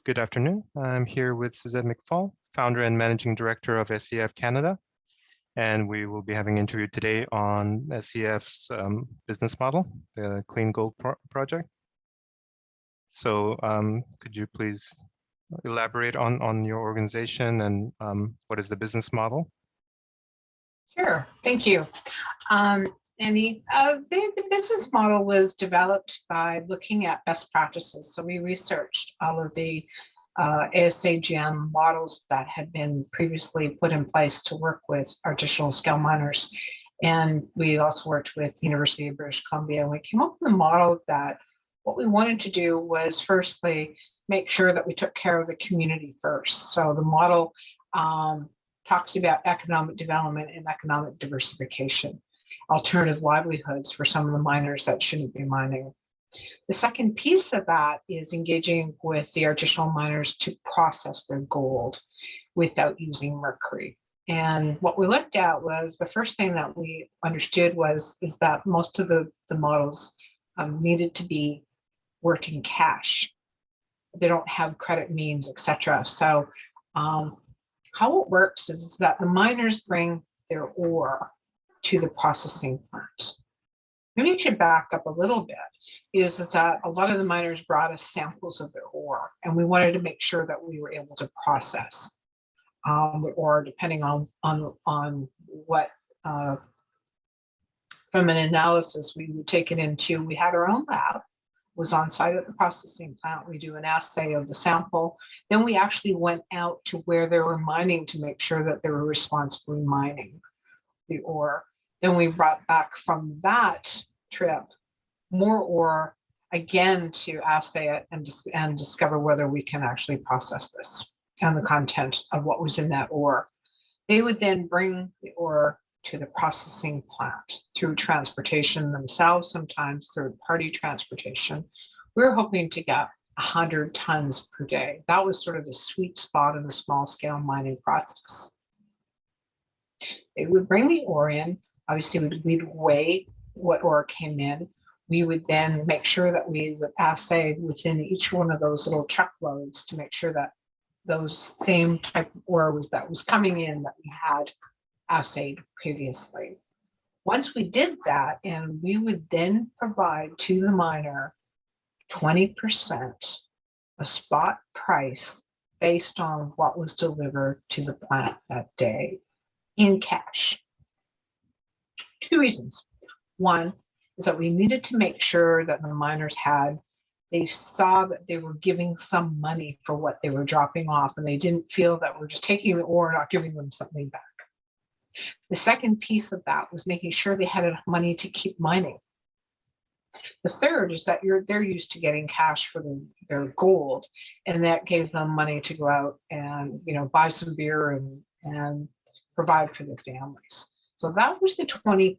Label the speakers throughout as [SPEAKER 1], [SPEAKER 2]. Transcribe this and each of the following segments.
[SPEAKER 1] Good afternoon. I'm here with Suzette McFall, founder and managing director of SCF Canada, and we will be having an interview today on SCF's business model, the Clean Gold project. So could you please elaborate on your organization and what is the business model?
[SPEAKER 2] Sure, thank you. Andy, the business model was developed by looking at best practices. So we researched all of the ASM models that had been previously put in place to work with artisanal scale miners. And we also worked with University of British Columbia. And we came up with a model that what we wanted to do was firstly, make sure that we took care of the community first. So the model talks about economic development and economic diversification, alternative livelihoods for some of the miners that shouldn't be mining. The second piece of that is engaging with the artisanal miners to process their gold without using mercury. And what we looked at was the first thing that we understood is that most of the models needed to be worked in cash. They don't have credit means, etc. So how it works is that the miners bring their ore to the processing plant. Maybe you should back up a little bit, is that a lot of the miners brought us samples of their ore, and we wanted to make sure that we were able to process the ore depending on what, from an analysis we would take it into. We had our own lab, was on site at the processing plant. We do an assay of the sample. Then we actually went out to where they were mining to make sure that they were responsibly mining the ore. Then we brought back from that trip more ore again to assay it and discover whether we can actually process this and the content of what was in that ore. They would then bring the ore to the processing plant through transportation themselves, sometimes third-party transportation. We were hoping to get 100 tons per day. That was sort of the sweet spot in the small-scale mining process. They would bring the ore in. Obviously, we'd weigh what ore came in. We would then make sure that we would assay within each one of those little truckloads to make sure that those same type of ore that was coming in that we had assayed previously. Once we did that, and we would then provide to the miner 20% a spot price based on what was delivered to the plant that day in cash. Two reasons. One is that we needed to make sure that the miners they saw that they were giving some money for what they were dropping off, and they didn't feel that we're just taking the ore and not giving them something back. The second piece of that was making sure they had enough money to keep mining. The third is that they're used to getting cash for their gold, and that gave them money to go out and buy some beer and provide for their families. So that was the 20%.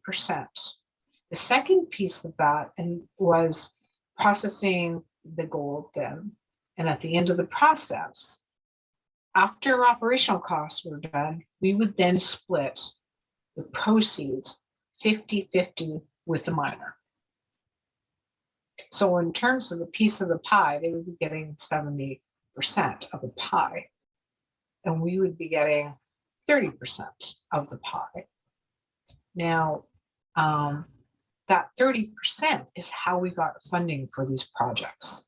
[SPEAKER 2] The second piece of that was processing the gold then. And at the end of the process, after operational costs were done, we would then split the proceeds 50-50 with the miner. So in terms of the piece of the pie, they would be getting 70% of the pie, and we would be getting 30% of the pie. Now, that 30% is how we got funding for these projects.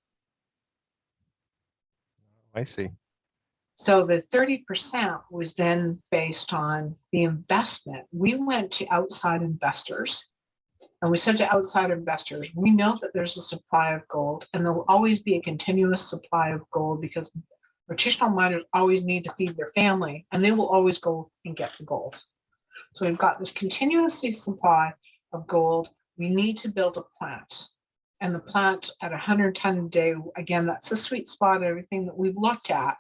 [SPEAKER 1] I see.
[SPEAKER 2] So the 30% was then based on the investment. We went to outside investors, and we said to outside investors, we know that there's a supply of gold, and there will always be a continuous supply of gold because artisanal miners always need to feed their family, and they will always go and get the gold. So we've got this continuous supply of gold. We need to build a plant. And the plant at 100 ton a day, again, that's the sweet spot. Everything that we've looked at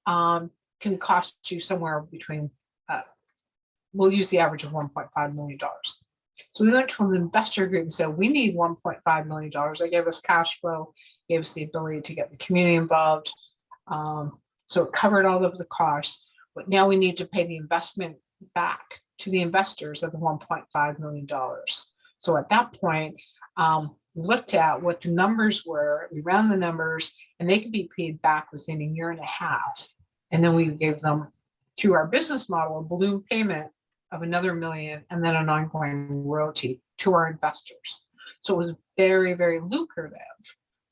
[SPEAKER 2] can cost you somewhere between, we'll use the average of $1.5 million. So we went to an investor group and said, we need $1.5 million. They gave us cash flow, gave us the ability to get the community involved. So it covered all of the costs, but now we need to pay the investment back to the investors of the $1.5 million. So at that point, looked at what the numbers were, we ran the numbers, and they could be paid back within a year and a half. And then we gave them, through our business model, a balloon payment of another $1 million and then an ongoing royalty to our investors. So it was very, very lucrative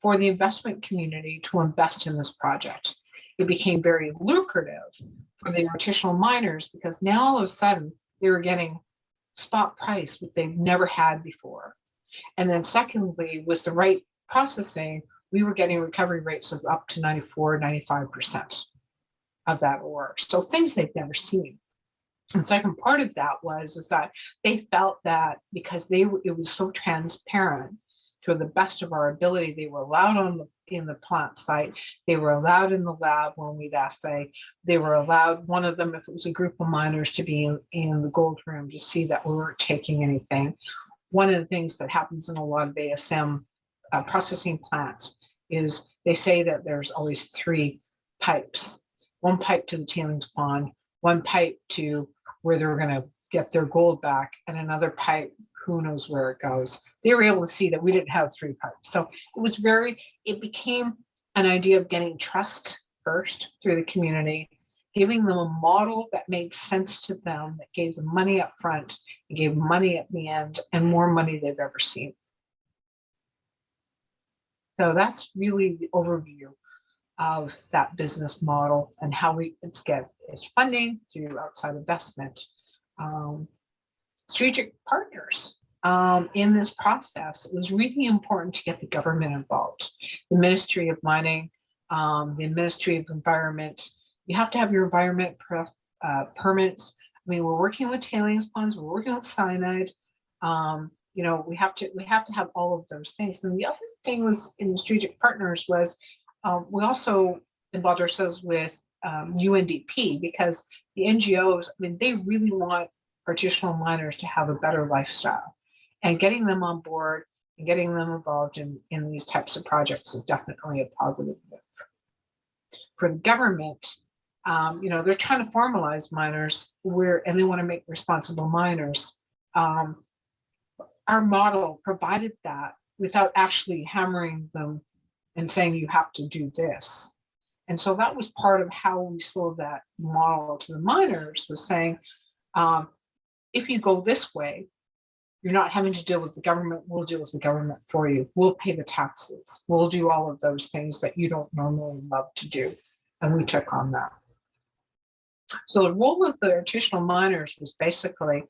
[SPEAKER 2] for the investment community to invest in this project. It became very lucrative for the artisanal miners because now all of a sudden they were getting spot price, which they've never had before. And then secondly, with the right processing, we were getting recovery rates of up to 94, 95% of that ore. So things they've never seen. And the second part of that is that they felt that because it was so transparent, to the best of our ability, they were allowed in the plant site, they were allowed in the lab when we'd assay, they were allowed, one of them, if it was a group of miners, to be in the gold room to see that we weren't taking anything. One of the things that happens in a lot of ASM processing plants is they say that there's always 3 pipes. One pipe to the tailings pond, one pipe to where they're going to get their gold back, and another pipe, who knows where it goes. They were able to see that we didn't have 3 pipes. So it became an idea of getting trust first through the community, giving them a model that made sense to them, that gave them money up front, and gave money at the end, and more money they've ever seen. So that's really the overview of that business model and how it's funding through outside investment. Strategic partners in this process. It was really important to get the government involved. The Ministry of Mining, the Ministry of Environment. You have to have your environment permits. I mean, we're working with tailings ponds, we're working with cyanide. We have to have all of those things. And the other thing was in the strategic partners was we also involved ourselves with UNDP, because the NGOs, I mean, they really want artisanal miners to have a better lifestyle, and getting them on board and getting them involved in these types of projects is definitely a positive move. For the government, they're trying to formalize miners and they want to make responsible miners. Our model provided that without actually hammering them and saying you have to do this. And so that was part of how we sold that model to the miners, was saying, if you go this way, you're not having to deal with the government. We'll deal with the government for you. We'll pay the taxes. We'll do all of those things that you don't normally love to do. And we took on that. So the role of the artisanal miners was basically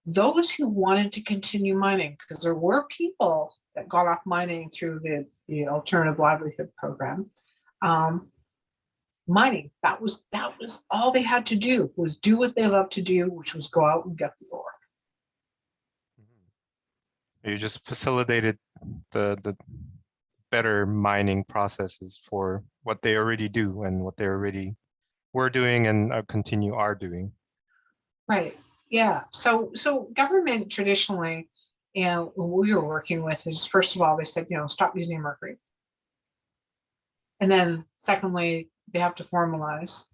[SPEAKER 2] those who wanted to continue mining, because there were people that got off mining through the alternative livelihood program. Mining, that was all they had to do, was do what they love to do, which was go out and get the ore.
[SPEAKER 1] You just facilitated the better mining processes for what they already do and what they already were doing and are doing.
[SPEAKER 2] Right. Yeah. So government traditionally, what we were working with is, first of all, they said, stop using mercury. And then secondly, they have to formalize.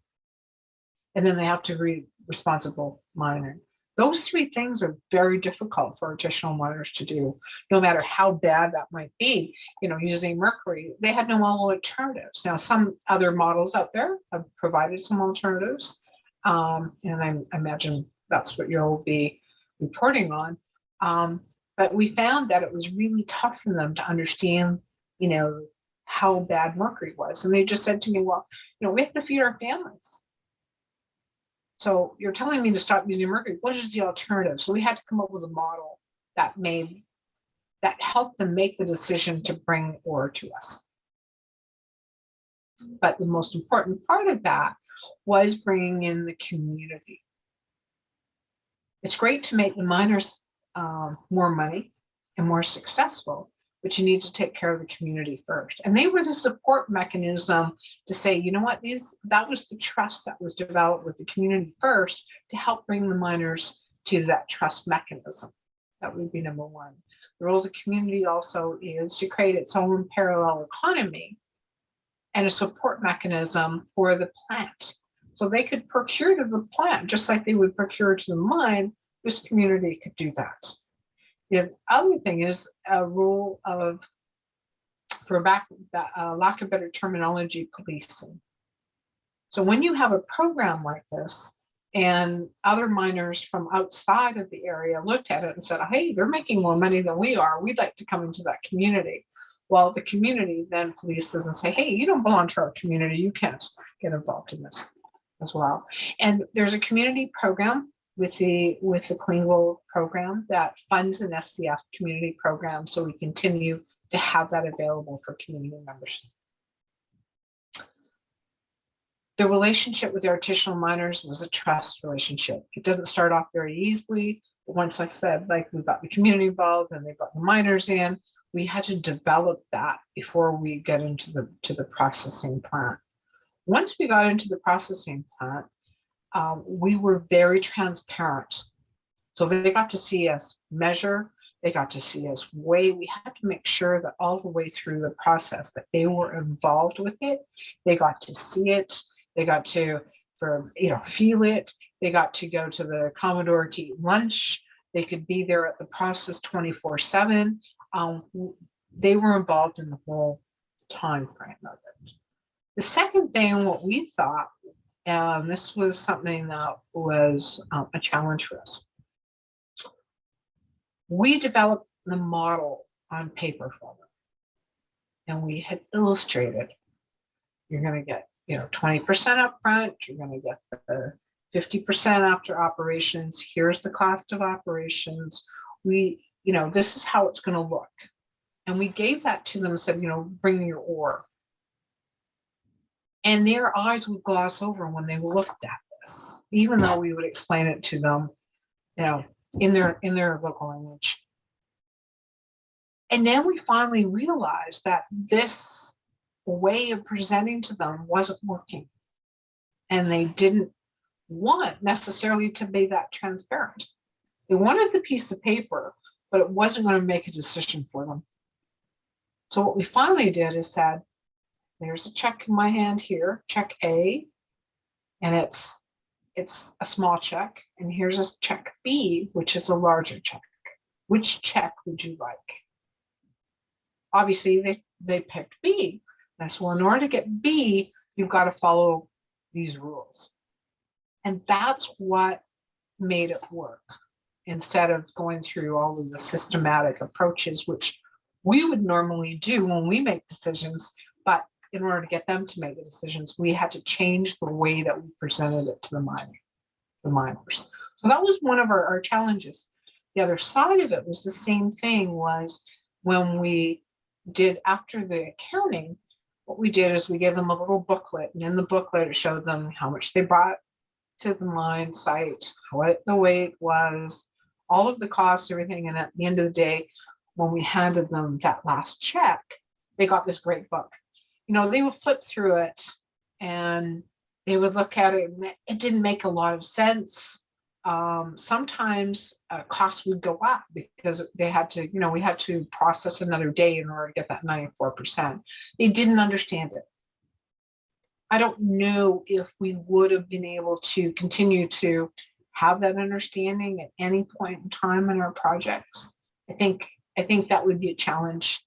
[SPEAKER 2] And then they have to be responsible mining. Those 3 things are very difficult for artisanal miners to do, no matter how bad that might be. Using mercury, they had no alternatives. Now, some other models out there have provided some alternatives, and I imagine that's what you'll be reporting on. But we found that it was really tough for them to understand, how bad mercury was. And they just said to me, well, we have to feed our families. So you're telling me to stop using mercury. What is the alternative? So we had to come up with a model that helped them make the decision to bring ore to us. But the most important part of that was bringing in the community. It's great to make the miners more money and more successful, but you need to take care of the community first. And they were the support mechanism to say, you know what, that was the trust that was developed with the community first to help bring the miners to that trust mechanism. That would be number one. The role of the community also is to create its own parallel economy and a support mechanism for the plant. So they could procure to the plant, just like they would procure to the mine. This community could do that. The other thing is a rule of, lack of better terminology, policing. So when you have a program like this, and other miners from outside of the area looked at it and said, hey, they're making more money than we are. We'd like to come into that community. Well, the community then polices and say, hey, you don't belong to our community. You can't get involved in this as well. And there's a community program with the Clean Gold program that funds an SCF community program. So we continue to have that available for community members. The relationship with the artisanal miners was a trust relationship. It doesn't start off very easily. But once, like I said, like we got the community involved and they brought the miners in, we had to develop that before we get into the processing plant. Once we got into the processing plant, we were very transparent. So they got to see us measure, they got to see us weigh. We had to make sure that all the way through the process that they were involved with it. They got to see it. They got to, feel it. They got to go to the Commodore to eat lunch. They could be there at the process 24/7. They were involved in the whole time frame of it. The second thing, what we thought, and this was something that was a challenge for us. We developed the model on paper for them, and we had illustrated. You're going to get 20% up front, you're going to get the 50% after operations. Here's the cost of operations. This is how it's going to look. And we gave that to them and said, bring your ore. And their eyes would gloss over when they looked at this, even though we would explain it to them, in their local language. And then we finally realized that this way of presenting to them wasn't working. And they didn't want necessarily to be that transparent. They wanted the piece of paper, but it wasn't going to make a decision for them. So what we finally did is said, there's a check in my hand here, check A, and it's a small check. And here's a check B, which is a larger check. Which check would you like? Obviously, they picked B. And so in order to get B, you've got to follow these rules. And that's what made it work, instead of going through all of the systematic approaches, which we would normally do when we make decisions. But in order to get them to make the decisions, we had to change the way that we presented it to the miners. So that was one of our challenges. The other side of it was the same thing, was when we did after the accounting, what we did is we gave them a little booklet, and in the booklet it showed them how much they brought to the mine site, what the weight was, all of the costs, everything. And at the end of the day, when we handed them that last check, they got this great book. They would flip through it and they would look at it, and it didn't make a lot of sense. Sometimes costs would go up because they had to, we had to process another day in order to get that 94%. They didn't understand it. I don't know if we would have been able to continue to have that understanding at any point in time in our projects. I think that would be a challenge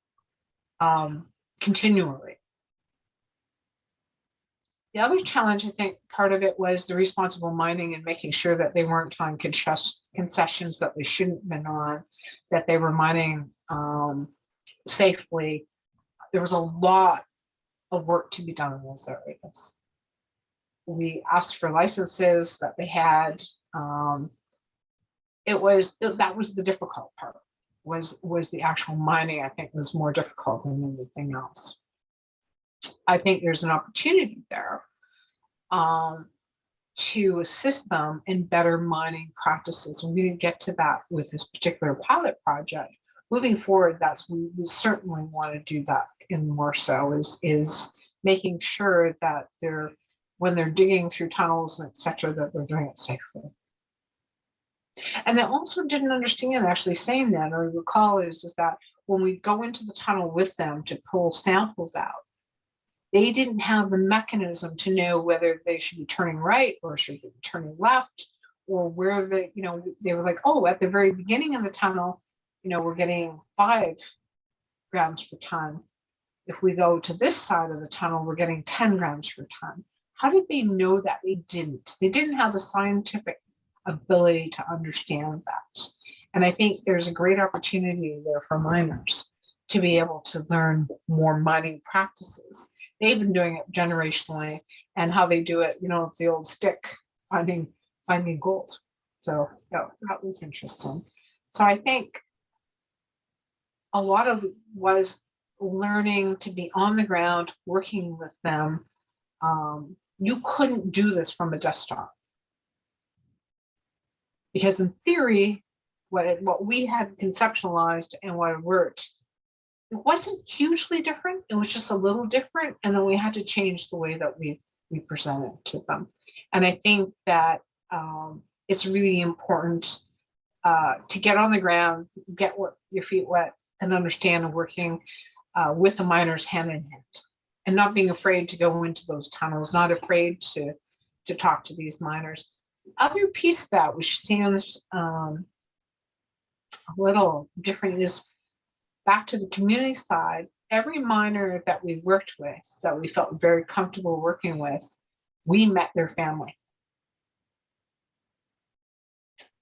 [SPEAKER 2] continually. The other challenge, I think part of it was the responsible mining and making sure that they weren't on concessions that they shouldn't have been on, that they were mining safely. There was a lot of work to be done in those areas. We asked for licenses that they had. That was the difficult part, was the actual mining. I think was more difficult than anything else. I think there's an opportunity there to assist them in better mining practices. And we didn't get to that with this particular pilot project. Moving forward, we certainly want to do that in more so is making sure that when they're digging through tunnels and et cetera, that they're doing it safely. And they also didn't understand, actually saying that, or recall is that when we go into the tunnel with them to pull samples out, they didn't have the mechanism to know whether they should be turning right or should be turning left, or where they were like, oh, at the very beginning of the tunnel, we're getting 5 grams per ton. If we go to this side of the tunnel, we're getting 10 grams per ton. How did they know that? They didn't have the scientific ability to understand that. And I think there's a great opportunity there for miners to be able to learn more mining practices. They've been doing it generationally, and how they do it, it's the old stick finding gold. So that was interesting. So I think a lot of it was learning to be on the ground, working with them. You couldn't do this from a desktop, because in theory, what we had conceptualized and what worked, it wasn't hugely different. It was just a little different, and then we had to change the way that we presented to them. And I think that it's really important to get on the ground, get your feet wet, and understand working with the miners hand in hand, and not being afraid to go into those tunnels, not afraid to talk to these miners. Other piece of that, which stands a little different, is back to the community side. Every miner that we worked with, that we felt very comfortable working with, we met their family.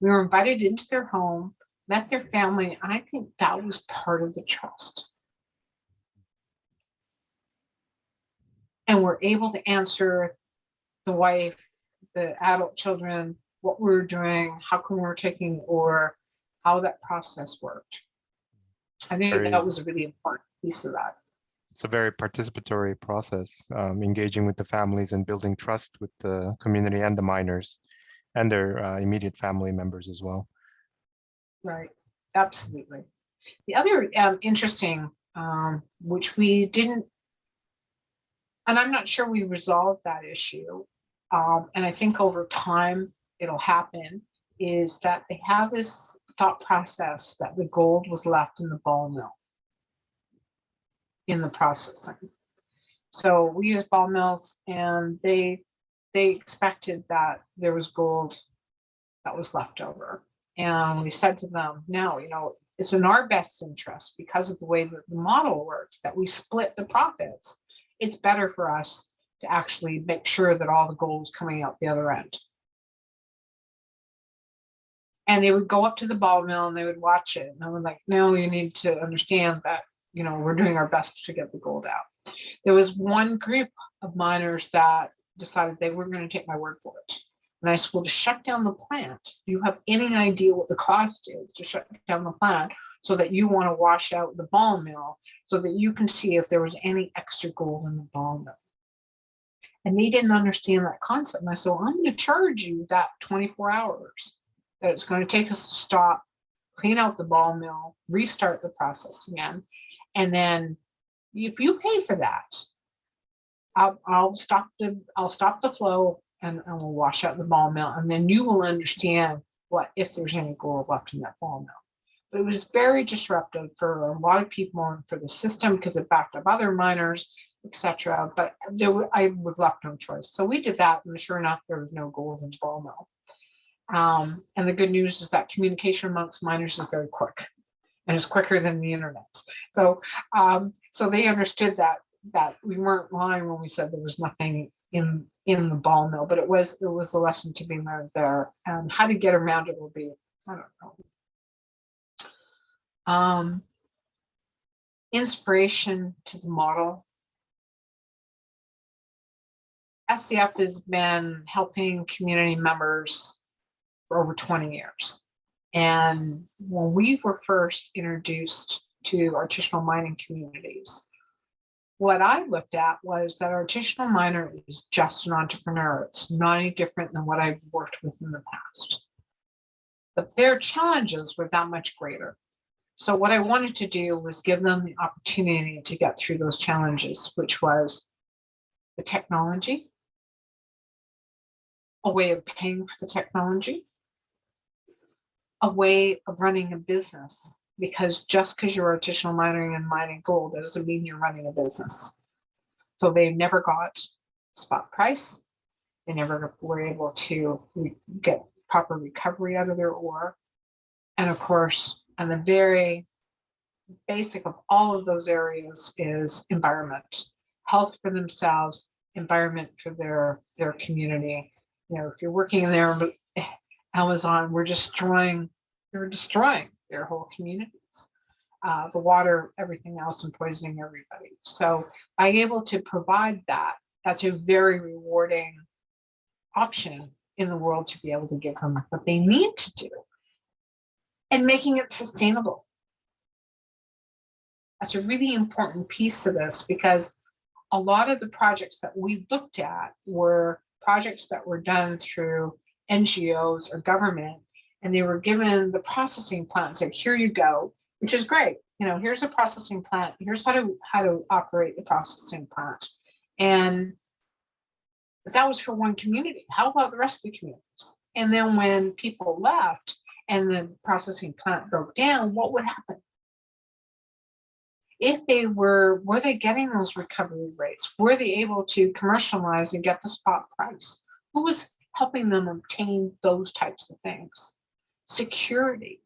[SPEAKER 2] We were invited into their home, met their family, and I think that was part of the trust. And we're able to answer the wife, the adult children, what we were doing, how come we were taking ore, how that process worked. I think that was a really important piece of that.
[SPEAKER 1] It's a very participatory process, engaging with the families and building trust with the community and the miners and their immediate family members as well.
[SPEAKER 2] Right, absolutely. The other interesting, which we didn't, and I'm not sure we resolved that issue, and I think over time it'll happen, is that they have this thought process that the gold was left in the ball mill in the processing. So we use ball mills, and they expected that there was gold that was left over. And we said to them, no, it's in our best interest, because of the way that the model works, that we split the profits. It's better for us to actually make sure that all the gold is coming out the other end. And they would go up to the ball mill and they would watch it. And I was like, no, you need to understand that, we're doing our best to get the gold out. There was one group of miners that decided they were going to take my word for it. And I said, well, to shut down the plant, do you have any idea what the cost is to shut down the plant, so that you want to wash out the ball mill so that you can see if there was any extra gold in the ball mill? And they didn't understand that concept. And I said, well, I'm going to charge you that 24 hours that it's going to take us to stop, clean out the ball mill, restart the process again. And then if you pay for that, I'll stop the flow, and we'll wash out the ball mill, and then you will understand if there's any gold left in that ball mill. But it was very disruptive for a lot of people and for the system, because it backed up other miners, etc. But I was left no choice. So we did that, and sure enough, there was no gold in the ball mill. And the good news is that communication amongst miners is very quick, and it's quicker than the internet. So they understood that we weren't lying when we said there was nothing in the ball mill, but it was a lesson to be learned there. And how to get around it will be, I don't know. Inspiration to the model. SCF has been helping community members for over 20 years. And when we were first introduced to artisanal mining communities, what I looked at was that artisanal miner is just an entrepreneur. It's not any different than what I've worked with in the past. But their challenges were that much greater. So what I wanted to do was give them the opportunity to get through those challenges, which was the technology, a way of paying for the technology, a way of running a business, because just because you're artisanal mining and mining gold doesn't mean you're running a business. So they never got spot price. They never were able to get proper recovery out of their ore. And of course, And the very basic of all of those areas is environment, health for themselves, environment for their community. You know, if you're working in there, Amazon, they're destroying their whole communities, the water, everything else, and poisoning everybody. So being able to provide that, that's a very rewarding option in the world to be able to give them what they need to do, and making it sustainable. That's a really important piece of this, because a lot of the projects that we looked at were projects that were done through NGOs or government, and they were given the processing plant and said, here you go, which is great. You know, here's a processing plant, here's how to operate the processing plant. And that was for one community. How about the rest of the communities? And then when people left and the processing plant broke down, what would happen? If they were they getting those recovery rates? Were they able to commercialize and get the spot price? Who was helping them obtain those types of things? Security.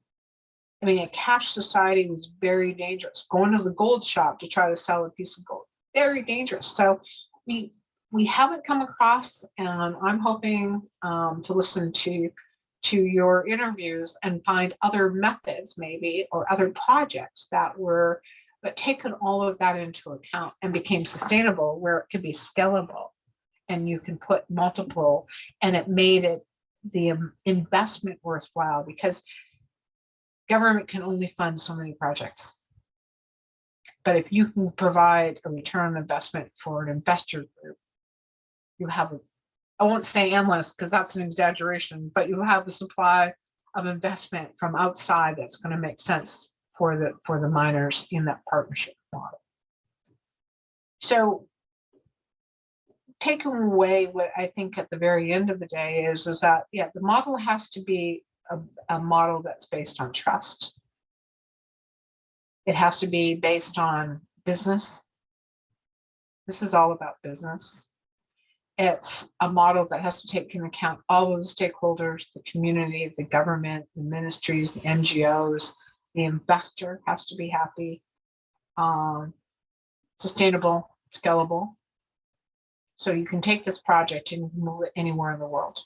[SPEAKER 2] I mean, a cash society was very dangerous. Going to the gold shop to try to sell a piece of gold, very dangerous. So we haven't come across, and I'm hoping to listen to your interviews and find other methods maybe, or other projects that were, but taken all of that into account and became sustainable, where it could be scalable and you can put multiple, and it made it the investment worthwhile, because government can only fund so many projects. But if you can provide a return on investment for an investor group, you have I won't say endless because that's an exaggeration, but you have a supply of investment from outside that's going to make sense for the miners in that partnership model. So taking away what I think at the very end of the day is that, yeah, the model has to be a model that's based on trust. It has to be based on business. This is all about business. It's a model that has to take into account all of the stakeholders, the community, the government, the ministries, the NGOs. The investor has to be happy, sustainable, scalable. So you can take this project and move it anywhere in the world,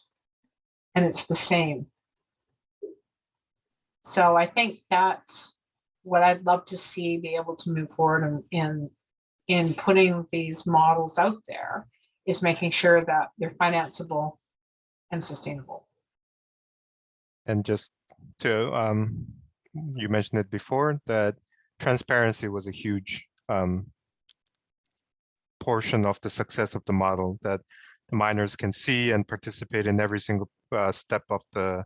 [SPEAKER 2] and it's the same. So I think that's what I'd love to see be able to move forward in putting these models out there, is making sure that they're financeable and sustainable.
[SPEAKER 1] And just to, you mentioned it before, that transparency was a huge portion of the success of the model, that the miners can see and participate in every single step of the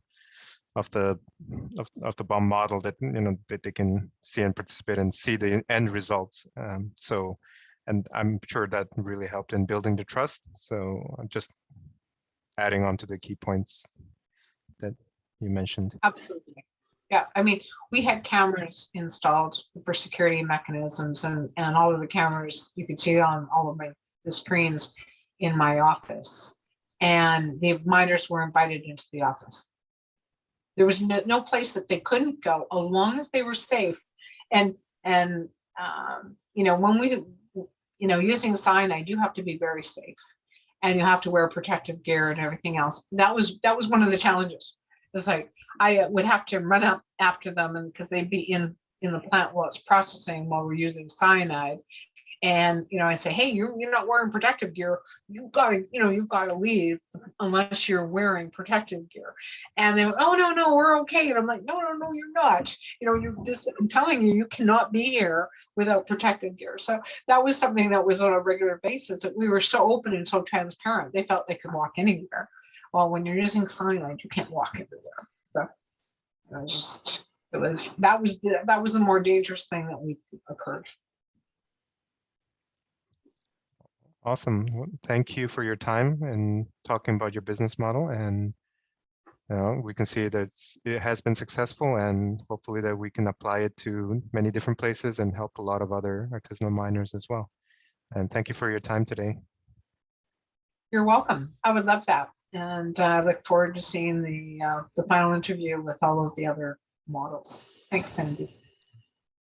[SPEAKER 1] BOM model, that that they can see and participate and see the end results. So, and I'm sure that really helped in building the trust. So just adding on to the key points that you mentioned.
[SPEAKER 2] Absolutely. Yeah, I mean, we had cameras installed for security mechanisms, and all of the cameras, you could see it on all of the screens in my office, and the miners were invited into the office. There was no place that they couldn't go, as long as they were safe. And when we, using cyanide, you have to be very safe, and you have to wear protective gear and everything else. That was one of the challenges. It's like I would have to run up after them, and because they'd be in the plant while it's processing, while we're using cyanide. And I say, hey, you're not wearing protective gear. You've got to leave unless you're wearing protective gear. And they went, oh no, we're okay. And I'm like, no, you're not. I'm telling you, you cannot be here without protective gear. So that was something that was on a regular basis, that we were so open and so transparent. They felt they could walk anywhere. Well, when you're using cyanide, you can't walk everywhere. So that was the more dangerous thing that occurred.
[SPEAKER 1] Awesome. Well, thank you for your time and talking about your business model. And we can see that it has been successful, and hopefully that we can apply it to many different places and help a lot of other artisanal miners as well. And thank you for your time today.
[SPEAKER 2] You're welcome. I would love that. And I look forward to seeing the final interview with all of the other models. Thanks, Cindy.